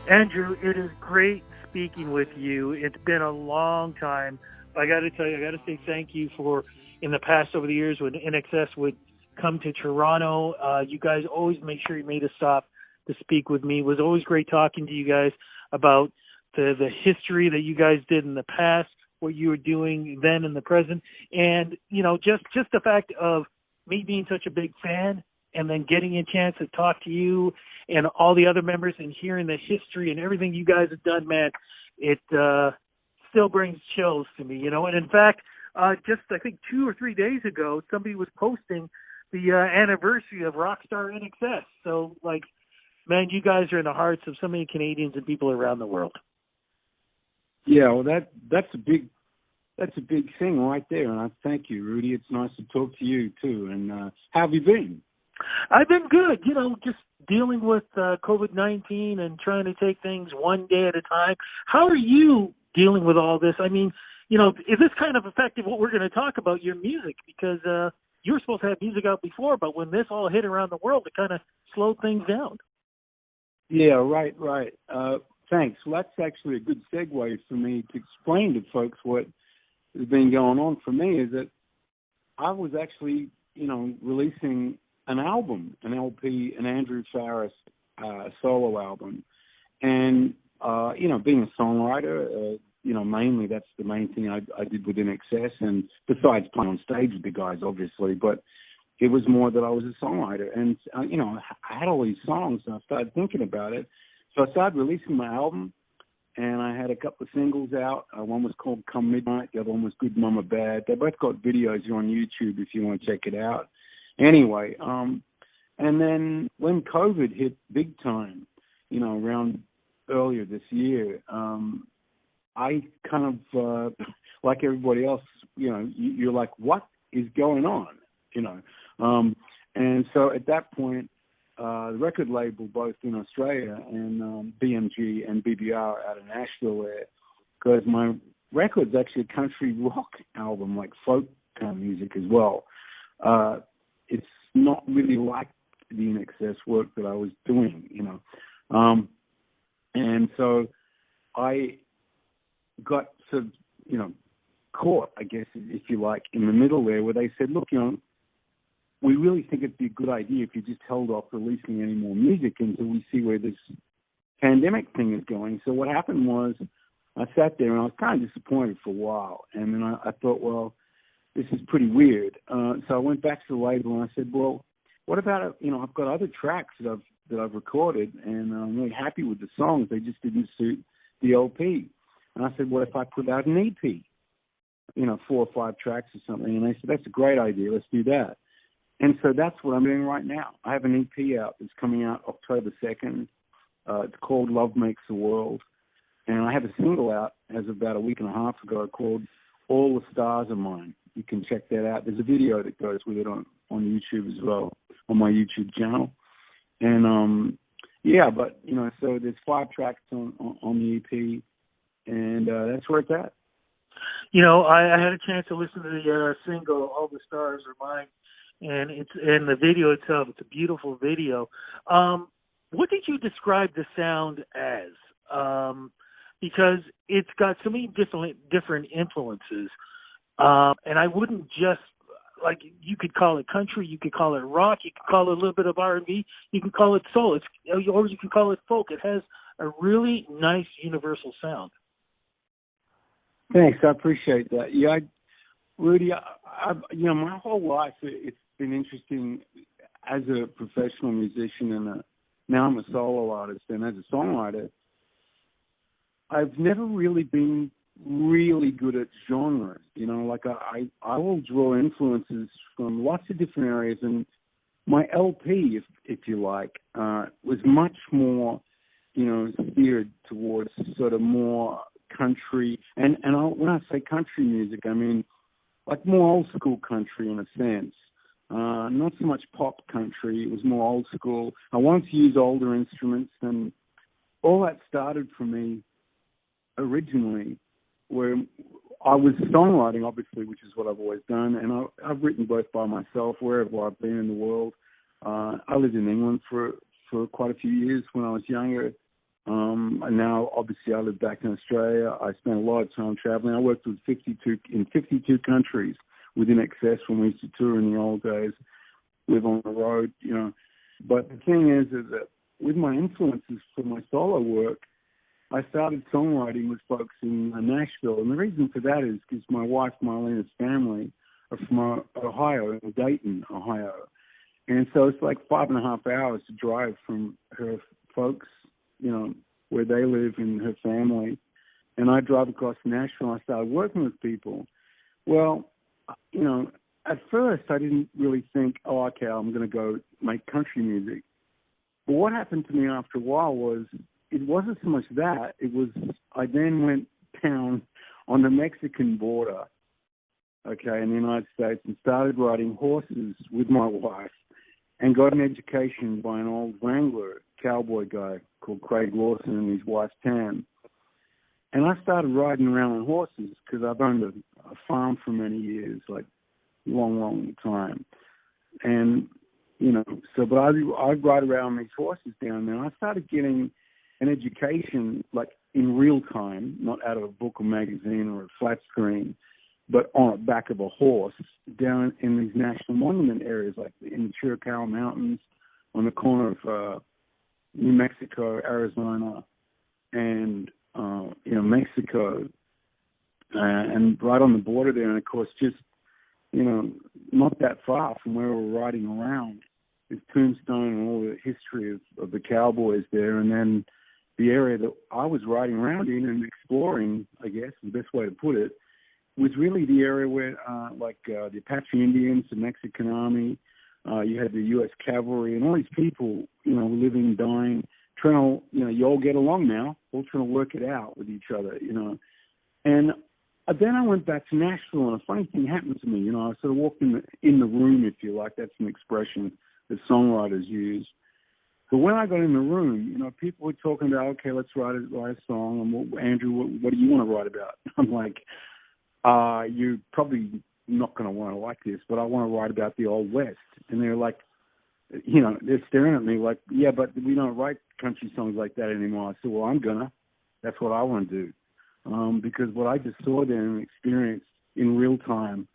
Andrew, it is great speaking with you. It's been a long time. I got to tell you, I got to say thank you for, in the past over the years when INXS would come to Toronto, you guys always make sure you made a stop to speak with me. It was always great talking to you guys about the history that you guys did in the past, what you were doing then in the present, and, you know, just the fact of me being such a big fan and then getting a chance to talk to you and all the other members and hearing the history and everything you guys have done, man, it still brings chills to me, you know. And in fact, just I think 2 or 3 days ago, somebody was posting the anniversary of Rockstar INXS. So, like, man, you guys are in the hearts of so many Canadians and people around the world. Yeah, well, that's a big thing right there, and I thank you, Rudy. It's nice to talk to you too. And how have you been? I've been good, you know, just dealing with COVID-19 and trying to take things one day at a time. How are you dealing with all this? I mean, you know, is this kind of affected what we're going to talk about, your music? Because you were supposed to have music out before, but when this all hit around the world, it kind of slowed things down. Yeah, right. Thanks. Well, that's actually a good segue for me to explain to folks what has been going on for me is that I was actually, you know, releasing an album, an LP, an Andrew Farriss solo album. And, you know, being a songwriter, you know, mainly that's the main thing I did with INXS, and besides playing on stage with the guys, obviously, but it was more that I was a songwriter. And, you know, I had all these songs, and I started thinking about it. So I started releasing my album, and I had a couple of singles out. One was called Come Midnight. The other one was Good Mama Bad. They both got videos here on YouTube if you want to check it out. Anyway, and then when COVID hit big time, you know, around earlier this year, I kind of, like everybody else, you know, you're like, what is going on? You know, and so at that point, the record label, both in Australia and BMG and BBR out of Nashville there, because my record's actually a country rock album, like folk kind of music as well. It's not really like the INXS work that I was doing, you know. And so I got sort of, you know, caught, I guess, if you like, in the middle there where they said, look, you know, we really think it'd be a good idea if you just held off releasing any more music until we see where this pandemic thing is going. So what happened was I sat there and I was kind of disappointed for a while. And then I thought, well, this is pretty weird. So I went back to the label and I said, well, what about, you know, I've got other tracks that I've recorded and I'm really happy with the songs. They just didn't suit the LP. And I said, what if I put out an EP, you know, 4 or 5 tracks or something? And they said, that's a great idea. Let's do that. And so that's what I'm doing right now. I have an EP out that's coming out October 2nd. It's called Love Makes the World. And I have a single out as of about a week and a half ago called All the Stars Are Mine. You can check that out. There's a video that goes with it on YouTube as well, on my YouTube channel. And, yeah, but, you know, so there's 5 tracks on the EP, and that's where it's at. You know, I had a chance to listen to the single All the Stars Are Mine. And the video itself, it's a beautiful video. What did you describe the sound as? Because it's got so many different influences. And I wouldn't just, like, you could call it country, you could call it rock, you could call it a little bit of R&B, you can call it soul, or you can call it folk. It has a really nice universal sound. Thanks, I appreciate that. Yeah, Rudy, you know, my whole life it's been interesting as a professional musician and now I'm a solo artist, and as a songwriter, I've never really been really good at genres. You know, like I will draw influences from lots of different areas, and my LP, if you like, was much more, you know, steered towards sort of more country, and when I say country music, I mean like more old school country in a sense. Not so much pop country. It was more old school. I wanted to use older instruments, and all that started for me originally where I was songwriting, obviously, which is what I've always done, and I've written both by myself wherever I've been in the world. I lived in England for quite a few years when I was younger. And now, obviously, I live back in Australia. I spent a lot of time traveling. I worked with 52 countries with INXS when we used to tour in the old days, live on the road, you know. But the thing is that with my influences for my solo work, I started songwriting with folks in Nashville. And the reason for that is because my wife, Marlena's family, are from Ohio, Dayton, Ohio. And so it's like 5.5 hours to drive from her folks, you know, where they live and her family. And I drive across Nashville and I started working with people. Well, you know, at first I didn't really think, oh, okay, I'm going to go make country music. But what happened to me after a while was, it wasn't so much that. It was, I then went down on the Mexican border, okay, in the United States, and started riding horses with my wife and got an education by an old Wrangler cowboy guy called Craig Lawson and his wife Tam. And I started riding around on horses because I've owned a farm for many years, like long time. And, you know, so, but I'd ride around these horses down there. And I started getting an education, like in real time, not out of a book or magazine or a flat screen, but on the back of a horse down in these national monument areas, like in the Chiricahua Mountains, on the corner of New Mexico, Arizona, and you know, Mexico, and right on the border there. And of course, just, you know, not that far from where we're riding around is Tombstone and all the history of the cowboys there. And then the area that I was riding around in and exploring, I guess the best way to put it, was really the area where, the Apache Indians, the Mexican Army, you had the U.S. Cavalry, and all these people, you know, living, dying, trying to, you know, you all get along now, all trying to work it out with each other, you know. And then I went back to Nashville, and a funny thing happened to me. You know, I sort of walked in the room, if you like. That's an expression that songwriters use. But when I got in the room, you know, people were talking about, okay, let's write a song. And Andrew, what do you want to write about? I'm like, you're probably not going to want to like this, but I want to write about the Old West. And they're like, you know, they're staring at me like, yeah, but we don't write country songs like that anymore. I said, well, I'm going to. That's what I want to do. Because what I just saw there and experienced in real time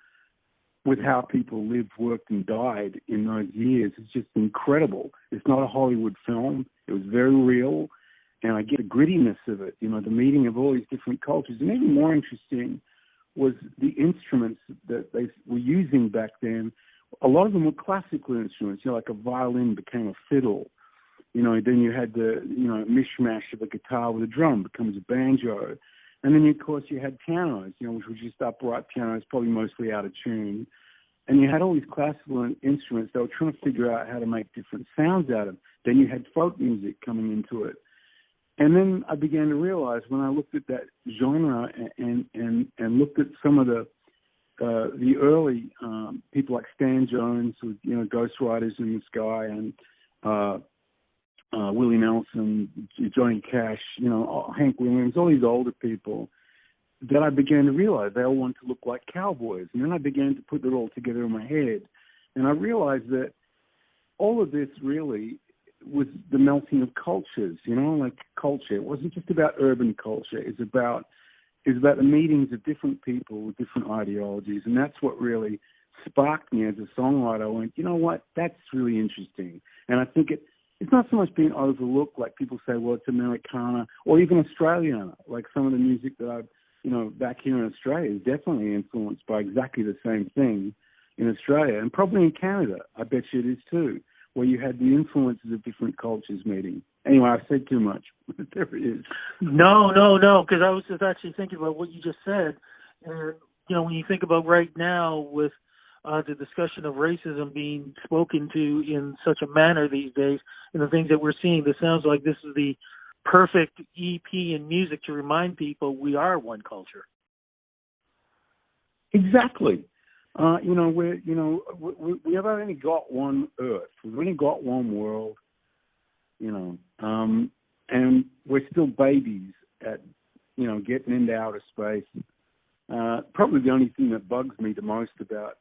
with how people lived, worked, and died in those years is just incredible. It's not a Hollywood film. It was very real, and I get the grittiness of it, you know, the meeting of all these different cultures. And even more interesting was the instruments that they were using back then. A lot of them were classical instruments, you know, like a violin became a fiddle. You know, then you had the, you know, mishmash of a guitar with a drum becomes a banjo. And then, of course, you had pianos, you know, which were just upright pianos, probably mostly out of tune. And you had all these classical instruments that were trying to figure out how to make different sounds out of them. Then you had folk music coming into it. And then I began to realize when I looked at that genre and looked at some of the early people like Stan Jones with, you know, Ghost Riders in the Sky and Willie Nelson, Johnny Cash, you know, Hank Williams, all these older people, that I began to realize they all wanted to look like cowboys. And then I began to put it all together in my head. And I realized that all of this really was the melting of cultures, you know, like culture. It wasn't just about urban culture. It's about the meetings of different people with different ideologies. And that's what really sparked me as a songwriter. I went, you know what, that's really interesting. And I think it's not so much being overlooked, like people say, well, it's Americana, or even Australiana, like some of the music that I've, you know, back here in Australia is definitely influenced by exactly the same thing in Australia, and probably in Canada, I bet you it is too, where you had the influences of different cultures meeting. Anyway, I've said too much. There it is. No, because I was just actually thinking about what you just said. And, you know, when you think about right now with the discussion of racism being spoken to in such a manner these days, and the things that we're seeing, this sounds like this is the perfect EP in music to remind people we are one culture. Exactly. You know, we have only got one Earth. We've only got one world. You know, and we're still babies at, you know, getting into outer space. Probably the only thing that bugs me the most about.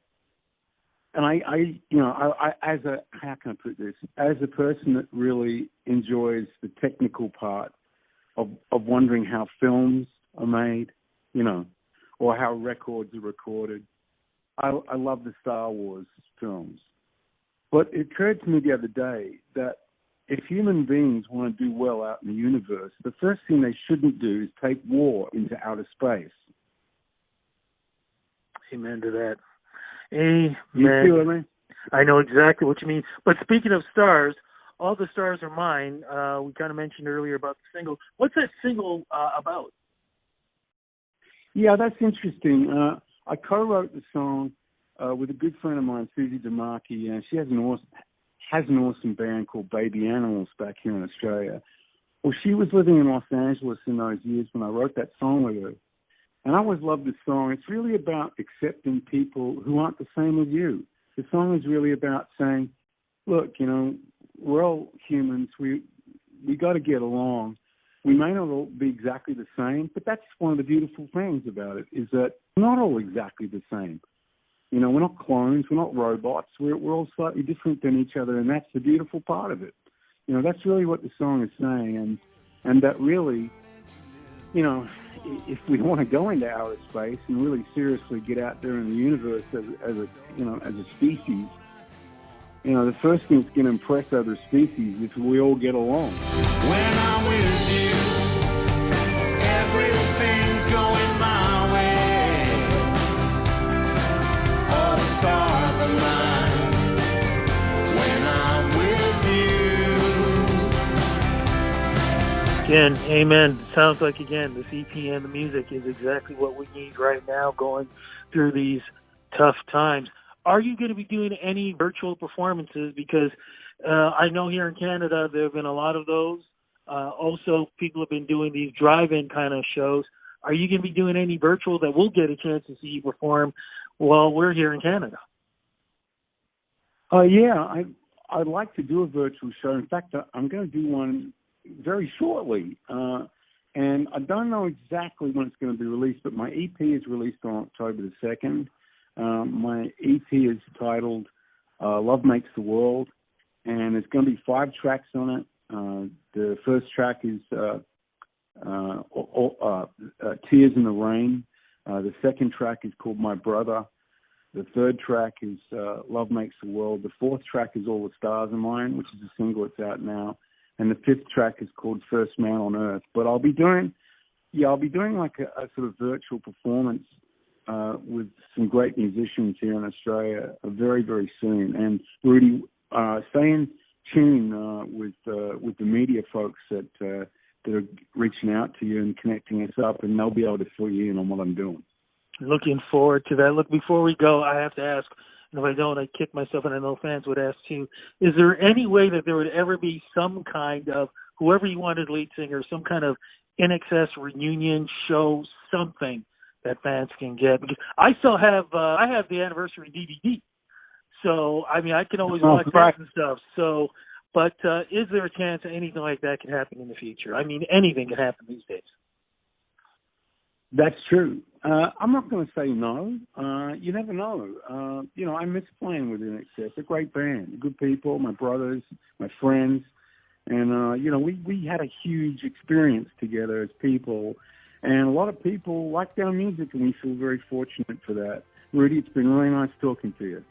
And I as how can I put this? As a person that really enjoys the technical part of wondering how films are made, you know, or how records are recorded. I love the Star Wars films. But it occurred to me the other day that if human beings want to do well out in the universe, the first thing they shouldn't do is take war into outer space. Amen to that. Amen. You see what I mean? I know exactly what you mean. But speaking of stars, All the Stars Are Mine, we kind of mentioned earlier about the single. What's that single about? Yeah, that's interesting. I co-wrote the song with a good friend of mine, Susie DeMarchi, and she has an awesome band called Baby Animals back here in Australia. Well, she was living in Los Angeles in those years when I wrote that song with her. And I always loved the song. It's really about accepting people who aren't the same as you. The song is really about saying, look, you know, we're all humans. We got to get along. We may not all be exactly the same, but that's one of the beautiful things about it, is that we're not all exactly the same. You know, we're not clones, we're not robots. We're all slightly different than each other, and that's the beautiful part of it. You know, that's really what the song is saying, and that really, you know, if we want to go into outer space and really seriously get out there in the universe as a species, you know, the first thing that's going to impress other species is we all get along. When I'm with you, everything's going my way. All the stars are mine. When I'm with you. Again, amen. Sounds like, again, this EP and the music is exactly what we need right now going through these tough times. Are you going to be doing any virtual performances? Because I know here in Canada there have been a lot of those. Also, people have been doing these drive-in kind of shows. Are you going to be doing any virtual that we'll get a chance to see you perform while we're here in Canada? Yeah, I'd like to do a virtual show. In fact, I'm going to do one very shortly. And I don't know exactly when it's going to be released, but my EP is released on October the 2nd. My EP is titled Love Makes the World, and there's going to be 5 tracks on it. The first track is Tears in the Rain. The second track is called My Brother. The third track is Love Makes the World. The fourth track is All the Stars Are Mine, which is a single that's out now. And the fifth track is called First Man on Earth. But I'll be doing like a sort of virtual performance with some great musicians here in Australia very, very soon. And Rudy, stay in tune with the media folks that are reaching out to you and connecting us up, and they'll be able to fill you in on what I'm doing. Looking forward to that. Look, before we go, I have to ask, and if I don't, I kick myself, and I know fans would ask too, is there any way that there would ever be some kind of, whoever you wanted lead singer, some kind of INXS reunion show, something that fans can get? Because I still have, I have the anniversary DVD. So, I mean, I can always watch that and stuff. So, but is there a chance that anything like that can happen in the future? I mean, anything can happen these days. That's true. I'm not going to say no. You never know. You know, I miss playing with INXS. They're a great band, good people, my brothers, my friends. And, you know, we had a huge experience together as people. And a lot of people like our music, and we feel very fortunate for that. Rudy, it's been really nice talking to you.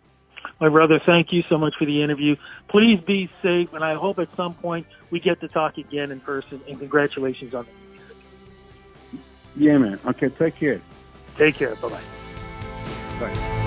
My brother, thank you so much for the interview. Please be safe, and I hope at some point we get to talk again in person, and congratulations on the music. Yeah, man. Okay, take care. Take care. Bye-bye. Bye.